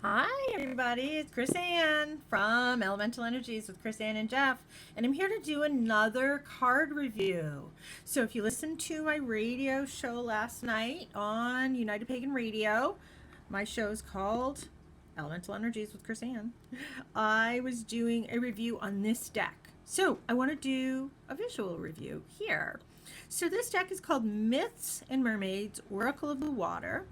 Hi, everybody. It's Chris Ann from Elemental Energies with Chris Ann and Jeff, and I'm here to do another card review. So, if you listened to my radio show last night on United Pagan Radio, my show is called Elemental Energies with Chris Ann. I was doing a review on this deck. So, I want to do a visual review here. So, this deck is called Myths and Mermaids Oracle of the Water.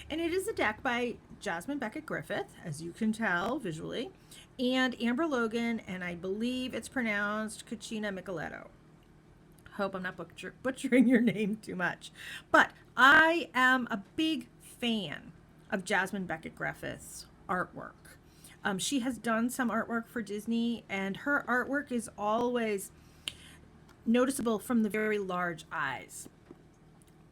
And it is a deck by Jasmine Beckett Griffith, as you can tell visually, and Amber Logan, and I believe it's pronounced Cucina Micheletto. Hope I'm not butchering your name too much. But I am a big fan of Jasmine Beckett Griffith's artwork. She has done some artwork for Disney, and her artwork is always noticeable from the very large eyes.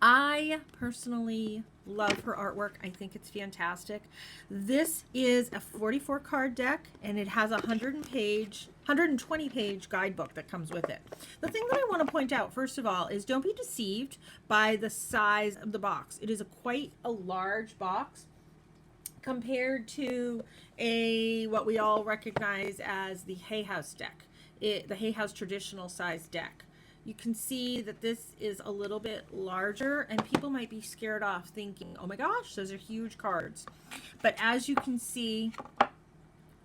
I personally love her artwork. I think it's fantastic. This is a 44 card deck, and it has a 120 page guidebook that comes with it. The thing that I want to point out first of all is don't be deceived by the size of the box. It is quite a large box compared to what we all recognize as the Hay House deck, the Hay House traditional size deck. You can see that this is a little bit larger, and people might be scared off thinking, oh my gosh, those are huge cards. But as you can see,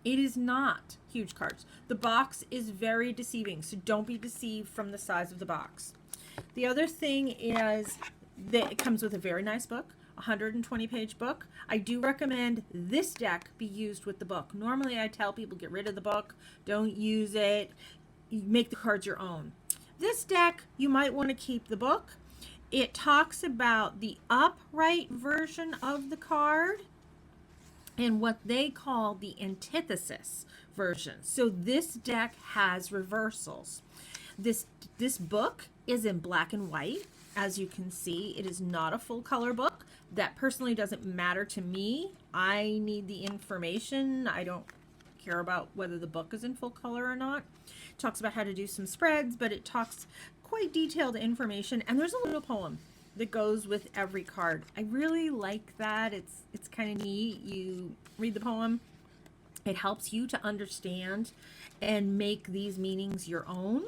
it is not huge cards. The box is very deceiving, so don't be deceived from the size of the box. The other thing is that it comes with a very nice book, a 120 page book. I do recommend this deck be used with the book. Normally I tell people get rid of the book, don't use it, make the cards your own. This deck, you might want to keep the book. It talks about the upright version of the card and what they call the antithesis version. So this deck has reversals. This book is in black and white. As you can see, it is not a full color book. That personally doesn't matter to me. I need the information. I don't care about whether the book is in full color or not. It talks about how to do some spreads, but it talks quite detailed information, and there's a little poem that goes with every card. I really like that. It's kind of neat. You read the poem, it helps you to understand and make these meanings your own.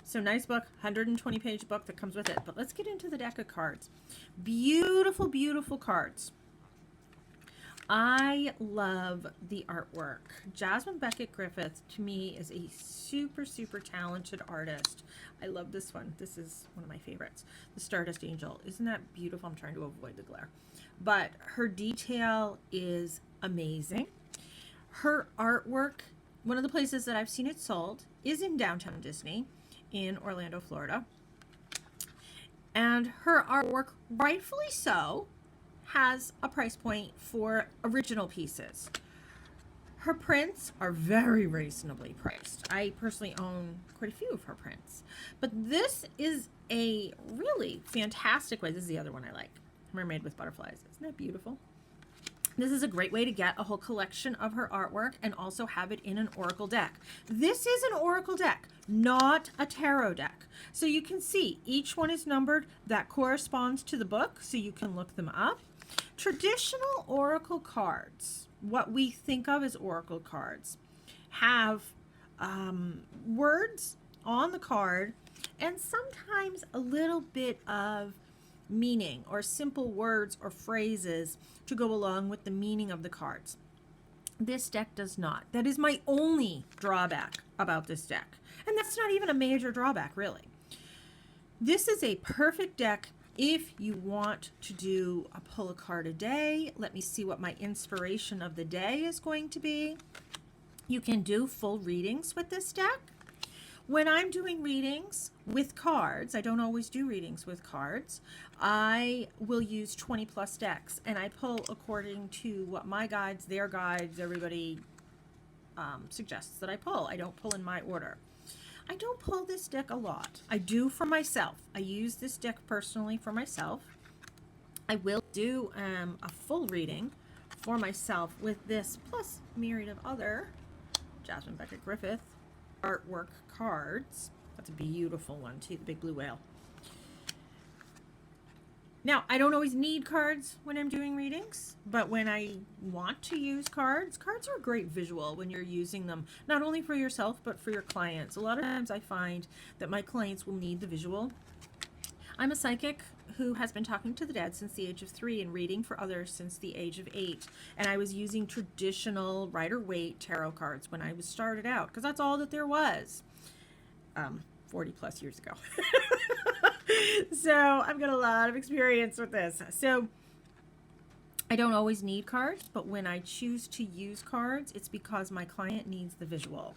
So nice book, 120 page book that comes with it. But let's get into the deck of cards. Beautiful, beautiful cards. I love the artwork. Jasmine Beckett Griffith, to me, is a super, super talented artist. I love this one. This is one of my favorites. The Stardust Angel. Isn't that beautiful? I'm trying to avoid the glare. But her detail is amazing. Her artwork, one of the places that I've seen it sold, is in downtown Disney in Orlando, Florida. And her artwork, rightfully so, has a price point for original pieces. Her prints are very reasonably priced. I personally own quite a few of her prints. But this is a really fantastic way. This is the other one I like. Mermaid with Butterflies. Isn't that beautiful? This is a great way to get a whole collection of her artwork and also have it in an oracle deck. This is an oracle deck, not a tarot deck. So you can see each one is numbered. That corresponds to the book, so you can look them up. Traditional oracle cards, what we think of as oracle cards, have words on the card and sometimes a little bit of meaning or simple words or phrases to go along with the meaning of the cards. This deck does not. That is my only drawback about this deck. And that's not even a major drawback, really. This is a perfect deck if you want to do a pull a card a day. Let me see what my inspiration of the day is going to be. You can do full readings with this deck. When I'm doing readings with cards, I don't always do readings with cards, I will use 20 plus decks, and I pull according to what my guides, their guides, everybody suggests that I pull. I don't pull in my order. I don't pull this deck a lot. I do for myself. I use this deck personally for myself. I will do a full reading for myself with this, plus a myriad of other Jasmine Beckett Griffith artwork cards. That's a beautiful one too, the big blue whale. Now, I don't always need cards when I'm doing readings, but when I want to use cards, cards are a great visual when you're using them, not only for yourself, but for your clients. A lot of times I find that my clients will need the visual. I'm a psychic who has been talking to the dead since the age of 3 and reading for others since the age of 8. And I was using traditional Rider-Waite tarot cards when I was started out, because that's all that there was 40 plus years ago. So I've got a lot of experience with this. So I don't always need cards, but when I choose to use cards, it's because my client needs the visual.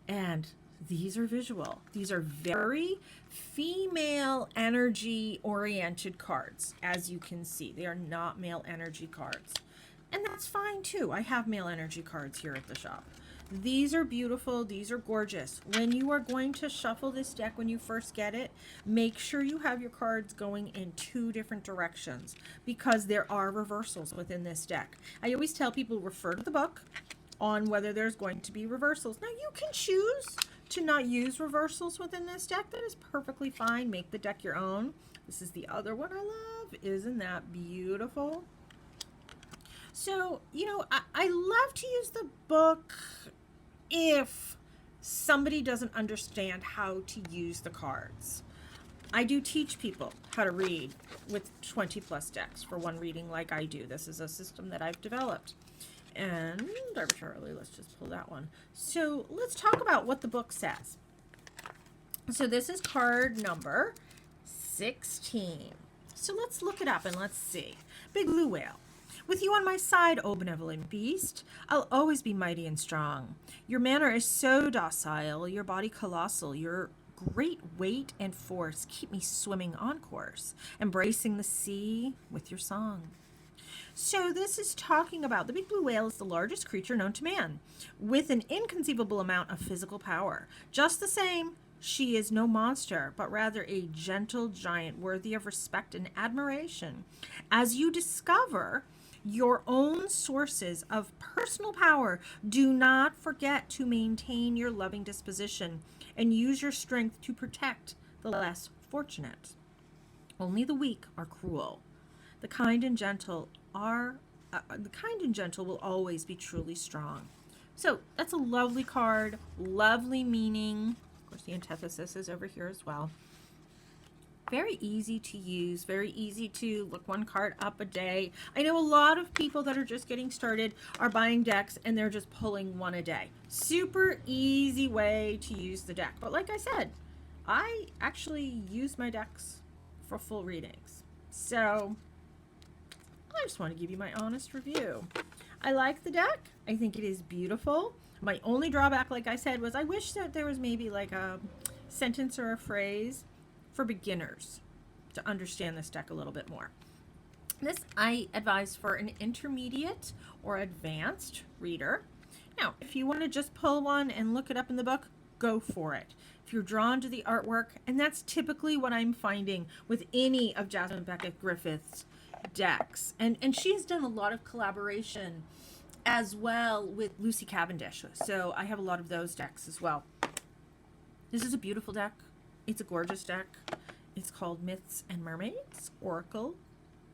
And these are visual. These are very female energy oriented cards, as you can see. They are not male energy cards. And that's fine too. I have male energy cards here at the shop. These are beautiful. These are gorgeous. When you are going to shuffle this deck when you first get it, make sure you have your cards going in 2 different directions, because there are reversals within this deck. I always tell people refer to the book on whether there's going to be reversals. Now, you can choose to not use reversals within this deck. That is perfectly fine. Make the deck your own. This is the other one I love. Isn't that beautiful? So, you know, I love to use the book if somebody doesn't understand how to use the cards. I do teach people how to read with 20 plus decks for one reading like I do. This is a system that I've developed. And arbitrarily, let's just pull that one. So let's talk about what the book says. So this is card number 16. So let's look it up and let's see. Big blue whale. With you on my side, O benevolent beast, I'll always be mighty and strong. Your manner is so docile, your body colossal, your great weight and force keep me swimming on course, embracing the sea with your song. So this is talking about the big blue whale is the largest creature known to man, with an inconceivable amount of physical power. Just the same, she is no monster, but rather a gentle giant worthy of respect and admiration. As you discover your own sources of personal power, do not forget to maintain your loving disposition and use your strength to protect the less fortunate. Only the weak are cruel. The kind and gentle will always be truly strong. So that's a lovely card, lovely meaning. Of course, the antithesis is over here as well. Very easy to use, very easy to look one card up a day. I know a lot of people that are just getting started are buying decks and they're just pulling one a day. Super easy way to use the deck. But like I said, I actually use my decks for full readings. So I just want to give you my honest review. I like the deck. I think it is beautiful. My only drawback, like I said, was I wish that there was maybe like a sentence or a phrase for beginners to understand this deck a little bit more. This I advise for an intermediate or advanced reader. Now, if you want to just pull one and look it up in the book, go for it. If you're drawn to the artwork, and that's typically what I'm finding with any of Jasmine Beckett Griffith's decks. And she has done a lot of collaboration as well with Lucy Cavendish. So I have a lot of those decks as well. This is a beautiful deck. It's a gorgeous deck. It's called Myths and Mermaids, Oracle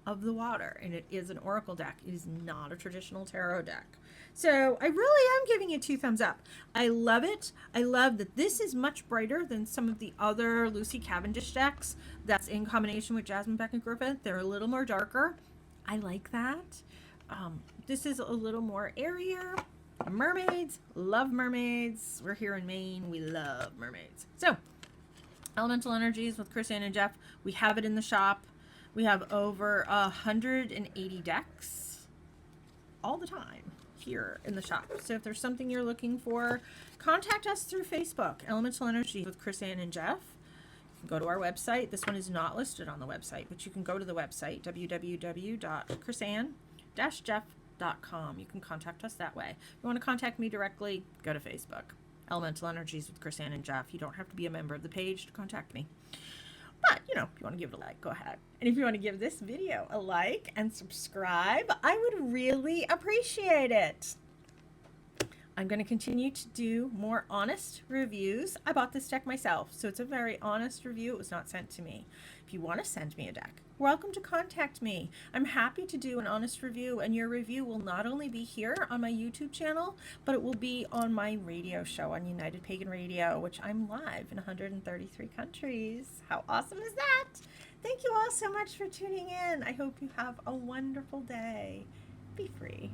of the Water. And it is an oracle deck. It is not a traditional tarot deck. So I really am giving it 2 thumbs up. I love it. I love that this is much brighter than some of the other Lucy Cavendish decks that's in combination with Jasmine Beckett Griffith. They're a little more darker. I like that. This is a little more airier. Mermaids. Love mermaids. We're here in Maine. We love mermaids. So Elemental Energies with Chris Ann and Jeff. We have it in the shop. We have over 180 decks all the time here in the shop. So if there's something you're looking for, contact us through Facebook, Elemental Energies with Chris Ann and Jeff. You can go to our website. This one is not listed on the website, but you can go to the website, www.chrisann-jeff.com. You can contact us that way. If you want to contact me directly, go to Facebook. Elemental Energies with Chris Ann and Jeff. You don't have to be a member of the page to contact me. But, you know, if you want to give it a like, go ahead. And if you want to give this video a like and subscribe, I would really appreciate it. I'm going to continue to do more honest reviews. I bought this deck myself, so it's a very honest review. It was not sent to me. If you want to send me a deck, welcome to contact me. I'm happy to do an honest review, and your review will not only be here on my YouTube channel, but it will be on my radio show on United Pagan Radio, which I'm live in 133 countries. How awesome is that? Thank you all so much for tuning in. I hope you have a wonderful day. Be free.